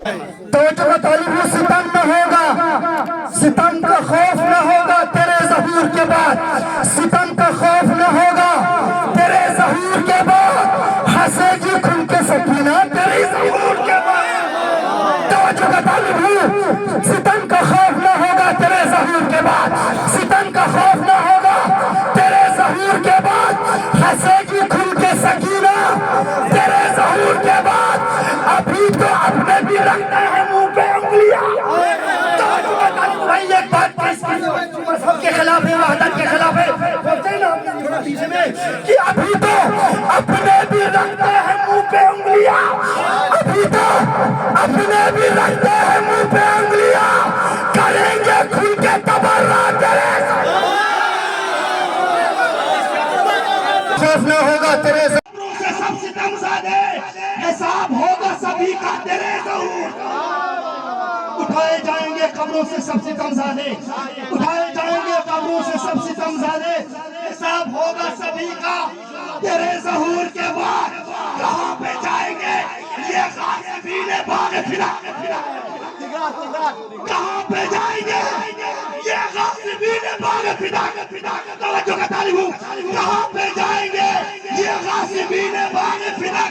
توجہ کا طالب ستم نہ ہوگا، ستم کا خوف نہ ہوگا تیرے ظہور کے بعد، ستم کا خوف نہ ہوگا تیرے ظہور کے بعد، ہنسے گی کھل کے سکینہ تیرے ظہور کے بعد۔ توجہ کا طالب ستم کا خوف نہ ہوگا تیرے ظہور کے بعد، ستم کا خوف نہ ہوگا تیرے ظہور کے بعد، ہنسے گی کھل کے سکینہ تیرے ظہور کے بعد۔ ابھی تو اپنے بھی رکھتے ہیں منہ پہ انگلیاں۔ بھائی ایک بات مذہب کے خلاف ہے، وحدت کے خلاف ہے، بولتے ہیں نا تھوڑا پیچھے میں کہ ابھی تو اپنے بھی رکھتے ہیں منہ پہ انگلیاں، ابھی تو اپنے بھی رکھتے ہیں منہ پہ انگلیاں، کریں گے کھل کے تبرہ تیرے خوف نہ ہوگا تیرے ظہور سے سب ستم زادے، حساب ہوگا سبھی کا تیرے ظہور۔ اٹھائے جائیں گے قبروں سے سب ستم زادے، اٹھائے جائیں گے قبروں سے سب ستم زادے، حساب ہوگا سبھی کا تیرے ظہور کے بعد۔ کہاں پہ جائیں گے یہ غاصبین باغ فدا، کہاں پہ جائیں گے یہ غاصبین باغ فدا، توجہ کا طالب ہوں، کہاں پہ جائیں گے یہ غاصبین باغ فدا،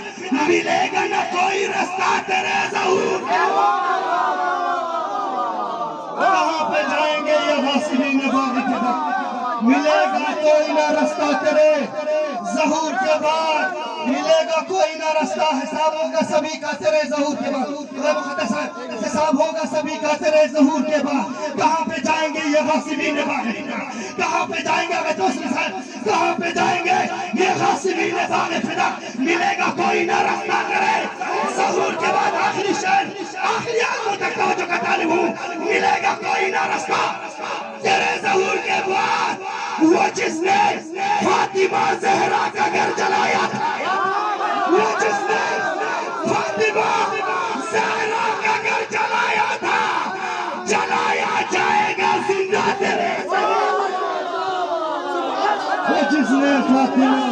ملے گا نہ کوئی رستہ تیرے ظہور کے بعد۔ کہاں پہ جائیں گے یہ غاصبین باغ فدا، ملے گا کوئی نہ رستہ تیرے ظہور کے بعد، ملے گا کوئی نہ رستہ، حساب ہوگا سبھی کا تیرے ظہور کے بعد، حساب ہوگا سبھی کا تیرے ظہور کے بعد۔ کہاں پہ جائیں گے یہ غاصبین باغ فدا، کہاں پہ جائیں گے کہاں پہ جائیں گے یہ غاصبین باغ فدا، ملے گا کوئی نہ رستہ تیرے ظہور کے بعد۔ آخری شعر، آخری آنکھوں تک توجہ کا طالب ہوں، ملے گا کوئی نہ رستہ تیرے ظہور کے بعد۔ وہ جس نے فاطمہ زہرا کا گھر جلایا تھا، وہ جس نے فاطمہ زہرا کا گھر جلایا تھا، جلایا جائے گا زندہ تیرے ظہور۔ وہ جس نے فاطمہ